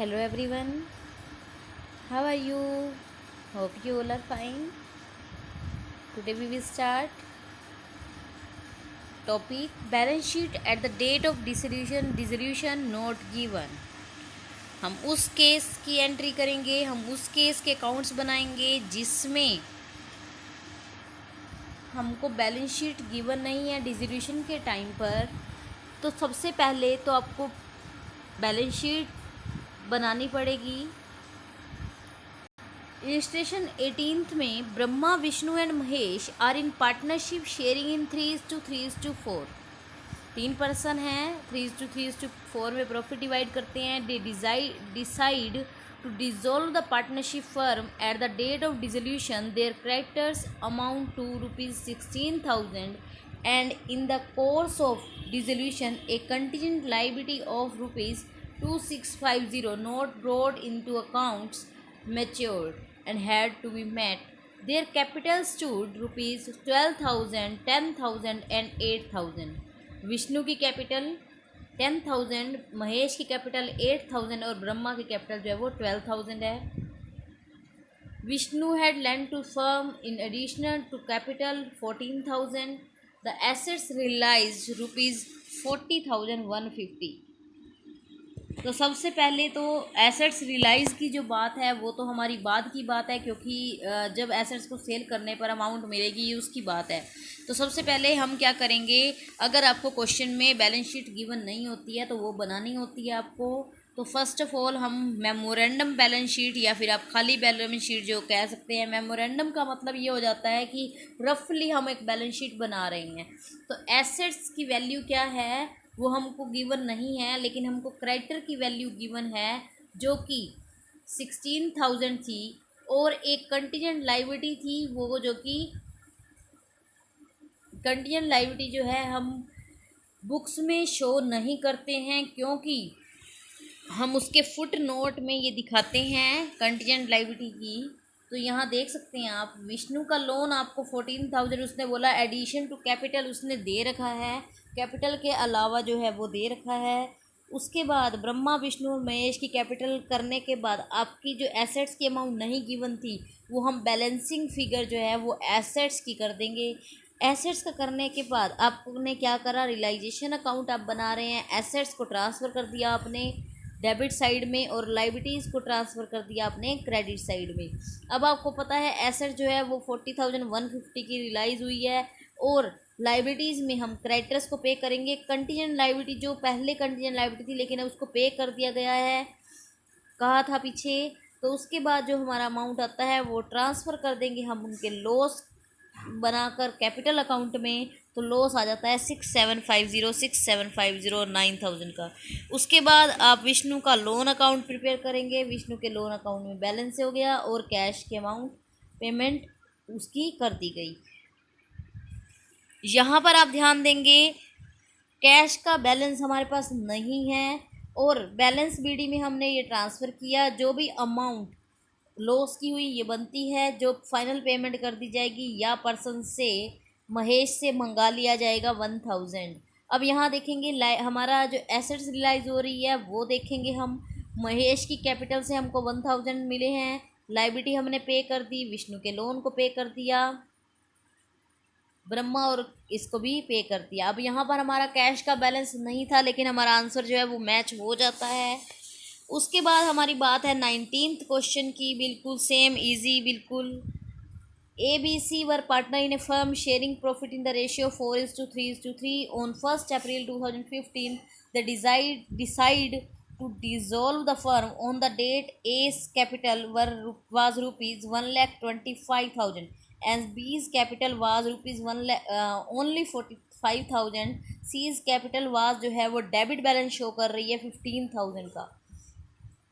Hello everyone, how are you? Hope you all are fine. Today we will start topic balance sheet at the date of dissolution not given. हम उस case की entry करेंगे, हम उस case के accounts बनाएंगे जिसमें हमको बैलेंस शीट गिवन नहीं है डिसोल्यूशन के टाइम पर। तो सबसे पहले तो आपको बैलेंस शीट बनानी पड़ेगी। इलिस्ट्रेशन 18th में Brahma, Vishnu and Mahesh are in partnership sharing in 3:3:4। 3 person हैं, 3:3:4 में प्रॉफिट डिवाइड करते हैं। They decide to dissolve the partnership firm at the date of dissolution. There creditors amount to ₹16,000 and in the course of dissolution a contingent liability of ₹2650 not brought into accounts matured and had to be met. Their capital stood ₹12,000, 10,000 and 8,000. Vishnu की capital 10,000, Mahesh की capital 8,000 और ब्रह्मा की capital जो है वो 12,000 है। Vishnu had lent to firm in addition to capital 14,000. The assets realized ₹40,150. तो सबसे पहले तो एसेट्स रिलाइज़ की जो बात है वो तो हमारी बाद की बात है, क्योंकि जब एसेट्स को सेल करने पर अमाउंट मिलेगी ये उसकी बात है। तो सबसे पहले हम क्या करेंगे, अगर आपको क्वेश्चन में बैलेंस शीट गिवन नहीं होती है तो वो बनानी होती है आपको। तो फर्स्ट ऑफ ऑल हम मेमोरेंडम बैलेंस शीट या फिर आप खाली बैलेंस शीट जो कह सकते हैं। मेमोरेंडम का मतलब ये हो जाता है कि रफली हम एक बैलेंस शीट बना रहे हैं। तो एसेट्स की वैल्यू क्या है वो हमको गिवन नहीं है, लेकिन हमको क्रेडिटर की वैल्यू गिवन है जो कि 16,000 थी और एक कंटीजेंट लायबिलिटी थी वो जो कि कंटीजेंट लायबिलिटी जो है हम बुक्स में शो नहीं करते हैं, क्योंकि हम उसके फुट नोट में ये दिखाते हैं कंटीजेंट लायबिलिटी की। तो यहाँ देख सकते हैं आप, विष्णु का लोन आपको 14,000 उसने बोला एडिशन टू कैपिटल उसने दे रखा है, कैपिटल के अलावा जो है वो दे रखा है। उसके बाद ब्रह्मा, विष्णु और महेश की कैपिटल करने के बाद आपकी जो एसेट्स की अमाउंट नहीं गिवन थी वो हम बैलेंसिंग फिगर जो है वो एसेट्स की कर देंगे। एसेट्स का करने के बाद आपने क्या करा, रियलाइजेशन अकाउंट आप बना रहे हैं, एसेट्स को ट्रांसफ़र कर दिया आपने डेबिट साइड में और लाइबिलिटीज़ को ट्रांसफ़र कर दिया आपने क्रेडिट साइड में। अब आपको पता है एसेट जो है वो 40,150 की रिलाइज़ हुई है और लाइबिलिटीज़ में हम क्रेडिटर्स को पे करेंगे। कंटीजेंट लाइबिलिटी जो पहले कंटीजेंट लाइबिलिटी थी लेकिन अब उसको पे कर दिया गया है, कहा था पीछे। तो उसके बाद जो हमारा अमाउंट आता है वो ट्रांसफ़र कर देंगे हम उनके लॉस बनाकर कैपिटल अकाउंट में। तो लॉस आ जाता है 6,750 9,000 का। उसके बाद आप विष्णु का लोन अकाउंट प्रिपेयर करेंगे। विष्णु के लोन अकाउंट में बैलेंस हो गया और कैश के अमाउंट पेमेंट उसकी कर दी गई। यहाँ पर आप ध्यान देंगे कैश का बैलेंस हमारे पास नहीं है और बैलेंस बीडी में हमने ये ट्रांसफ़र किया। जो भी अमाउंट लॉस की हुई ये बनती है, जो फाइनल पेमेंट कर दी जाएगी या पर्सन से महेश से मंगा लिया जाएगा 1,000। अब यहाँ देखेंगे हमारा जो एसेट्स रिलाइज हो रही है वो देखेंगे हम। महेश की कैपिटल से हमको 1,000 मिले हैं, लाइबिलिटी हमने पे कर दी, विष्णु के लोन को पे कर दिया, ब्रह्मा और इसको भी पे कर दिया। अब यहाँ पर हमारा कैश का बैलेंस नहीं था लेकिन हमारा आंसर जो है वो मैच हो जाता है। उसके बाद हमारी बात है 19th क्वेश्चन की, बिल्कुल सेम इजी बिल्कुल। A B C were partner in a firm sharing profit in the ratio 4:3:3 on 1 April 2015। The decide to dissolve the firm on the date A's capital was rupees 1,25,000 and B's capital was rupees only 45,000। C's capital was जो है वो debit balance show कर रही है 15,000 का।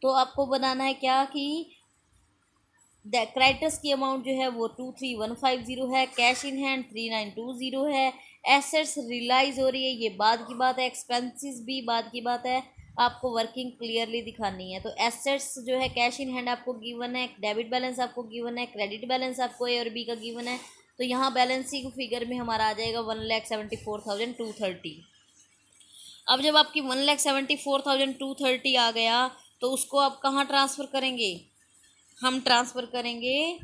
तो आपको बनाना है क्या कि क्रेडिटर्स की अमाउंट जो है वो 23,150 है, कैश इन हैंड 3,920 है, एसेट्स रिलाइज हो रही है ये बाद की बात है, एक्सपेंसेस भी बाद की बात है, आपको वर्किंग क्लियरली दिखानी है। तो एसेट्स जो है कैश इन हैंड आपको गिवन है, डेबिट बैलेंस आपको गिवन है, क्रेडिट बैलेंस आपको ए और बी का गिवन है। तो यहाँ बैलेंसिंग फिगर में हमारा आ जाएगा 1,74,230। अब जब आपकी 1,74,230 आ गया तो उसको आप कहाँ ट्रांसफ़र करेंगे? हम ट्रांसफ़र करेंगे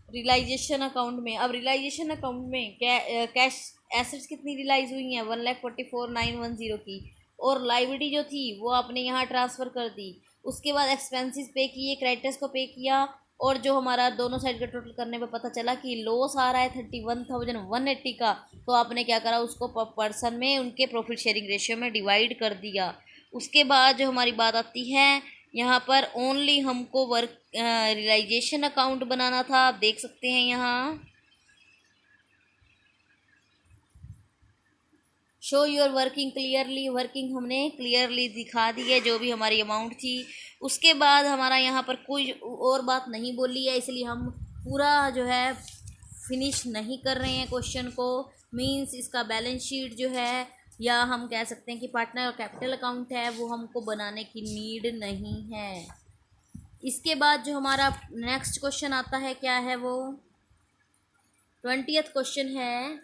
रियलाइजेशन अकाउंट में। अब रियलाइजेशन अकाउंट में कैश एसेट्स कितनी रियलाइज़ हुई हैं? 1,44,910 की, और लाइबिलिटी जो थी वो आपने यहाँ ट्रांसफ़र कर दी। उसके बाद एक्सपेंसेस पे किए, क्रेडिटर्स को पे किया, और जो हमारा दोनों साइड का टोटल करने पे पता चला कि लॉस आ रहा है 31,180 का, तो आपने क्या करा, उसको पर्सन में उनके प्रॉफिट शेयरिंग रेशियो में डिवाइड कर दिया। उसके बाद जो हमारी बात आती है यहाँ पर, ओनली हमको वर्क रियलाइजेशन अकाउंट बनाना था। आप देख सकते हैं यहाँ, show your working clearly, working हमने क्लियरली दिखा दी है जो भी हमारी अमाउंट थी। उसके बाद हमारा यहाँ पर कोई और बात नहीं बोली है, इसलिए हम पूरा जो है फिनिश नहीं कर रहे हैं क्वेश्चन को। मींस इसका बैलेंस शीट जो है, या हम कह सकते हैं कि पार्टनर कैपिटल अकाउंट है, वो हमको बनाने की नीड नहीं है। इसके बाद जो हमारा नेक्स्ट क्वेश्चन आता है, क्या है वो? 20th क्वेश्चन है,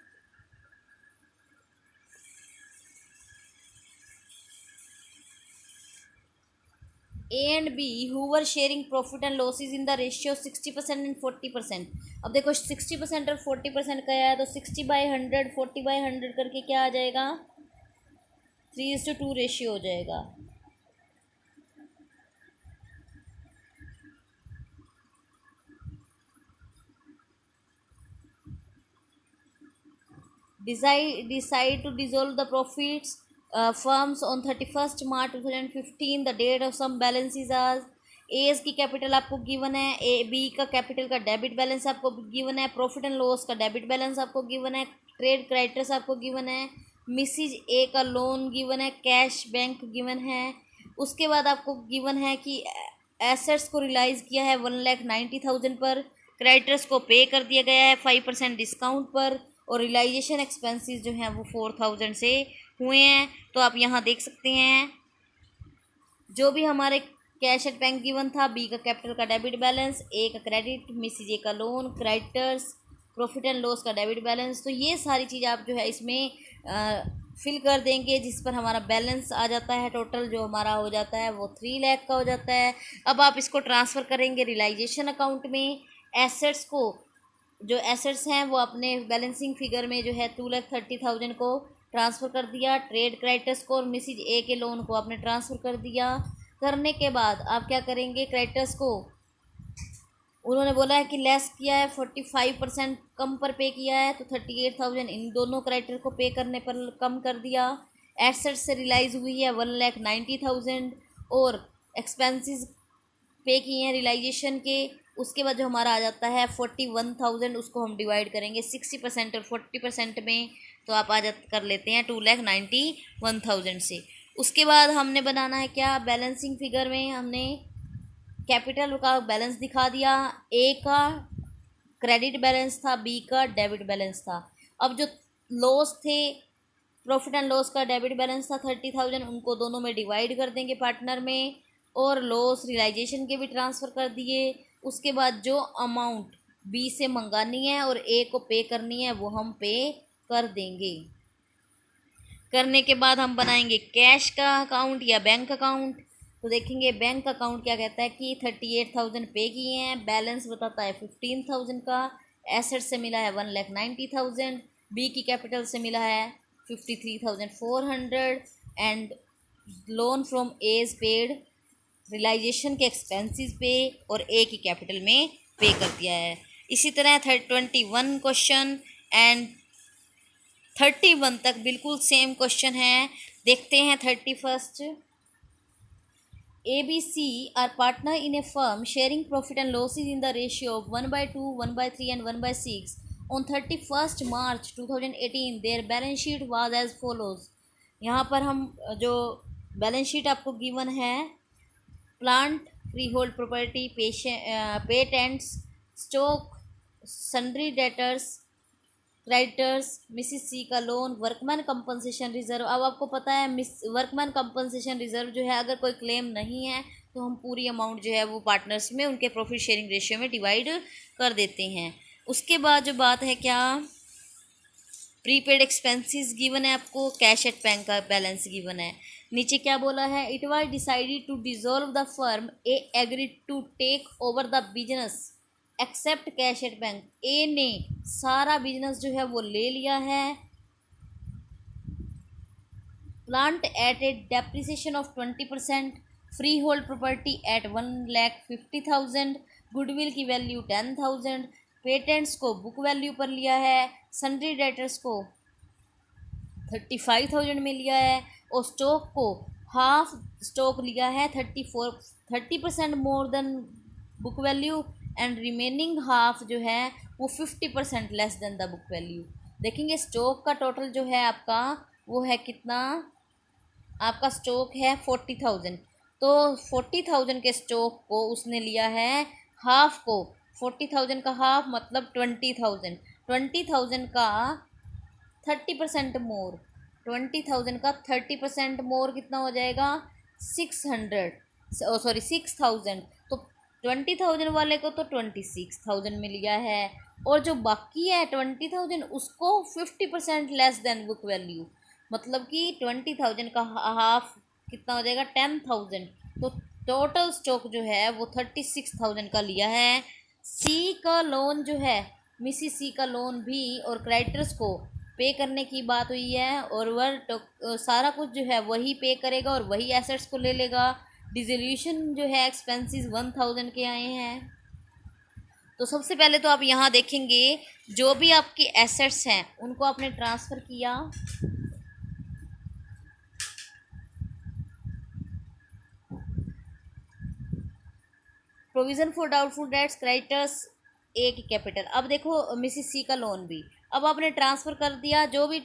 A and B who were sharing profit and losses in the ratio 60% and 40%। अब देखो 60% और 40% का है, तो 60/100 40/100 करके क्या आ जाएगा? 3:2 रेशियो हो जाएगा। Decide to dissolve the profits firms on 31st March 2015। the date of some balances are, A's की कैपिटल आपको गिवन है, ए बी का कैपिटल का डेबिट बैलेंस आपको गिवन है, प्रॉफिट एंड लॉस का डेबिट बैलेंस आपको गिवन है, ट्रेड क्रेडिटर्स आपको गिवन है, मिसिज ए का लोन गिवन है, कैश बैंक गिवन है। उसके बाद आपको गिवन है कि एसेट्स को रिलाइज किया है 1,90,000 पर, क्रेडिटर्स को पे कर दिया गया है 5% डिस्काउंट पर, और रियलाइजेशन एक्सपेंसेस जो हैं वो 4,000 से हुए हैं। तो आप यहाँ देख सकते हैं जो भी हमारे कैश एट बैंक गिवन था, बी का कैपिटल का डेबिट बैलेंस, ए का क्रेडिट, मिसिज ए का loan, creditors, profit and loss का डेबिट बैलेंस। तो ये सारी चीज़ आप जो है इसमें फिल कर देंगे, जिस पर हमारा बैलेंस आ जाता है, टोटल जो हमारा हो जाता है वो 3 लाख का हो जाता है। अब आप इसको ट्रांसफ़र करेंगे रियलाइजेशन अकाउंट में। एसेट्स को, जो एसेट्स हैं वो अपने बैलेंसिंग फिगर में जो है 2,30,000 को ट्रांसफ़र कर दिया, ट्रेड क्रेडिटर्स को और मिसिज ए के लोन को आपने ट्रांसफ़र कर दिया। करने के बाद आप क्या करेंगे, क्रेडिटर्स को उन्होंने बोला है कि लेस किया है, 45% कम पर पे किया है, तो 38,000 इन दोनों क्रेडिटर को पे करने पर कम कर दिया। एसेट्स से रिलाइज हुई है 1,90,000, और एक्सपेंसेस पे किए हैं रियलाइजेशन के। उसके बाद जो हमारा आ जाता है 41,000, उसको हम डिवाइड करेंगे 60% और 40% में, तो आप आ जा कर लेते हैं 2,91,000 से। उसके बाद हमने बनाना है क्या, बैलेंसिंग फिगर में हमने कैपिटल का बैलेंस दिखा दिया, ए का क्रेडिट बैलेंस था, बी का डेबिट बैलेंस था। अब जो लॉस थे, प्रॉफिट एंड लॉस का डेबिट बैलेंस था 30,000, उनको दोनों में डिवाइड कर देंगे पार्टनर में, और लॉस रियलाइजेशन के भी ट्रांसफ़र कर दिए। उसके बाद जो अमाउंट बी से मंगानी है और ए को पे करनी है वो हम पे कर देंगे। करने के बाद हम बनाएंगे कैश का अकाउंट या बैंक अकाउंट। तो देखेंगे बैंक अकाउंट क्या कहता है कि 38,000 पे किए हैं, बैलेंस बताता है 15,000 का, एसेट से मिला है 1,90,000, बी की कैपिटल से मिला है 53,400, and loan from A's paid, realisation के एक्सपेंसेस पे और ए की कैपिटल में पे कर दिया है। इसी तरह 21 क्वेश्चन एंड 31 तक बिल्कुल सेम क्वेश्चन है। देखते हैं 31st। ABC are partner in a firm sharing profit and losses in the ratio of 1/2, 1/3 and 1/6। On 31st March 2018 their balance sheet was as follows। यहाँ पर हम जो बैलेंस शीट आपको गिवन है, plant, freehold property, patents, stock, sundry debtors, creditors, Mrs C का loan, workman compensation reserve. अब आपको पता है वर्कमैन कंपनसेशन रिजर्व जो है, अगर कोई क्लेम नहीं है तो हम पूरी अमाउंट जो है वो पार्टनर्स में उनके प्रॉफिट शेयरिंग रेशियो में डिवाइड कर देते हैं। उसके बाद जो बात है क्या, प्रीपेड एक्सपेंसेस गिवन है आपको, कैश एट बैंक का बैलेंस गिवन है। नीचे क्या बोला है, it was decided to dissolve the firm, A agreed to take over the business except cash at bank. A ने सारा बिजनेस जो है वो ले लिया है। Plant at A depreciation of 20%, freehold property at 1,50,000, goodwill की वैल्यू 10,000, पेटेंट्स को बुक वैल्यू पर लिया है, सन्ड्री डेटर्स को 35,000 में लिया है, और स्टॉक को हाफ स्टॉक लिया है 30% more than book value, and remaining half जो है वो 50% less than the book value. देखेंगे स्टॉक का टोटल जो है आपका वो है कितना, आपका स्टॉक है 40,000, तो 40,000 के स्टॉक को उसने लिया है हाफ को, 40,000 का हाफ मतलब 20,000, 20,000 का 30% मोर, 20,000 का 30% मोर कितना हो जाएगा 600, सॉरी 6,000, तो 20,000 वाले को तो 26,000 में लिया है, और जो बाकी है 20,000 उसको 50% लेस देन बुक वैल्यू, मतलब कि 20,000 का हाफ कितना हो जाएगा 10,000, तो टोटल स्टॉक जो है वो 36,000 का लिया है। सी का लोन जो है, मिसिस सी का लोन भी और क्रेडिटर्स को पे करने की बात हुई है, और वह सारा कुछ जो है वही पे करेगा और वही एसेट्स को ले लेगा। डिसोल्यूशन जो है एक्सपेंसेस 1,000 के आए हैं। तो सबसे पहले तो आप यहाँ देखेंगे जो भी आपके एसेट्स हैं उनको आपने ट्रांसफ़र किया, provision for doubtful debts, creditors, A की कैपिटल। अब देखो मिसिस सी का लोन भी अब आपने ट्रांसफ़र कर दिया, जो भी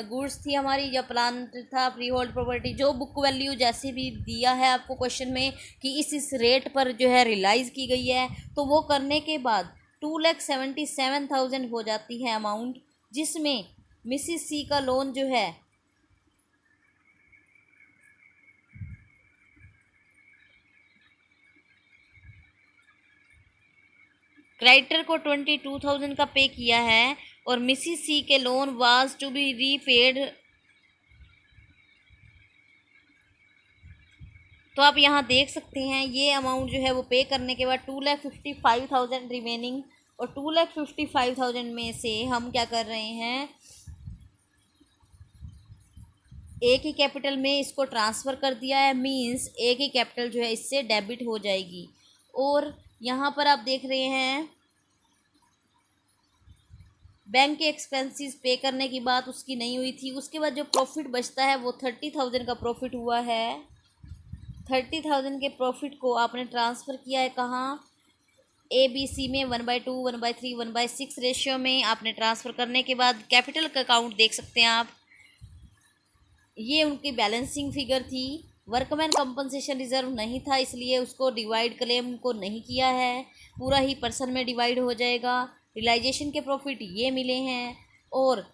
गुड्स थी हमारी या प्लांट था, फ्री होल्ड प्रॉपर्टी, जो बुक वैल्यू जैसे भी दिया है आपको क्वेश्चन में कि इस रेट पर जो है रियलाइज़ की गई है, तो वो करने के बाद 2,77,000 हो जाती है अमाउंट, जिसमें मिसिस सी का लोन जो है क्रेडिटर को 22,000 का पे किया है, और मिसिस सी के loan was to be repaid. तो आप यहाँ देख सकते हैं ये अमाउंट जो है वो पे करने के बाद 2,55,000 रिमेनिंग, और 2,55,000 में से हम क्या कर रहे हैं, एक ही कैपिटल में इसको ट्रांसफ़र कर दिया है, मींस एक ही कैपिटल जो है इससे डेबिट हो जाएगी। और यहाँ पर आप देख रहे हैं बैंक के एक्सपेंसेस पे करने की बात उसकी नहीं हुई थी, उसके बाद जो प्रॉफिट बचता है वो 30,000 का प्रॉफिट हुआ है। 30,000 के प्रॉफिट को आपने ट्रांसफ़र किया है कहाँ, ABC में 1/2, 1/3, 1/6 रेशियो में आपने ट्रांसफ़र करने के बाद कैपिटल का अकाउंट देख सकते हैं आप, ये उनकी बैलेंसिंग फिगर थी। वर्कमैन कंपनसेशन रिजर्व नहीं था, इसलिए उसको डिवाइड क्लेम को नहीं किया है, पूरा ही पर्सन में डिवाइड हो जाएगा। रियलाइजेशन के प्रॉफिट ये मिले हैं, और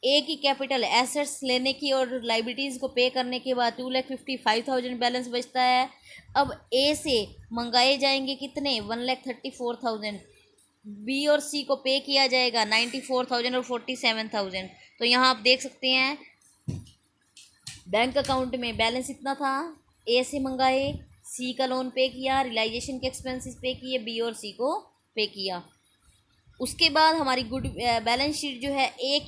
ए की कैपिटल एसेट्स लेने की और लाइबिलिटीज़ को पे करने के बाद 2,55,000 बैलेंस बचता है। अब ए से मंगाए जाएंगे कितने 1,34,000, बी और सी को पे किया जाएगा 94,000 और 47,000। तो यहाँ आप देख सकते हैं बैंक अकाउंट में बैलेंस इतना था, ए से मंगाए, सी का लोन पे किया, रियलाइजेशन के एक्सपेंसेस पे किए, बी और सी को पे किया। उसके बाद हमारी बैलेंस शीट जो है ए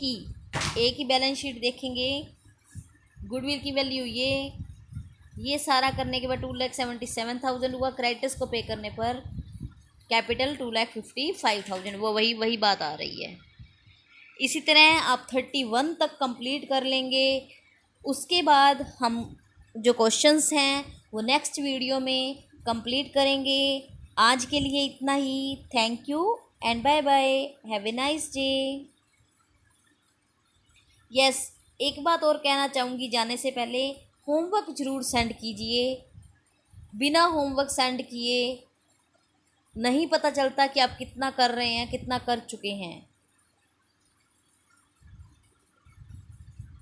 की बैलेंस शीट देखेंगे, गुडविल की वैल्यू ये सारा करने के बाद 2,77,000 हुआ, क्रेडिटर्स को पे करने पर कैपिटल 2,55,000, वो वही बात आ रही है। इसी तरह आप 31 तक कंप्लीट कर लेंगे। उसके बाद हम जो क्वेश्चंस हैं वो नेक्स्ट वीडियो में कंप्लीट करेंगे। आज के लिए इतना ही। Thank you and bye bye, have a nice day. Yes, एक बात और कहना चाहूँगी जाने से पहले, होमवर्क ज़रूर सेंड कीजिए, बिना होमवर्क सेंड किए नहीं पता चलता कि आप कितना कर रहे हैं, कितना कर चुके हैं।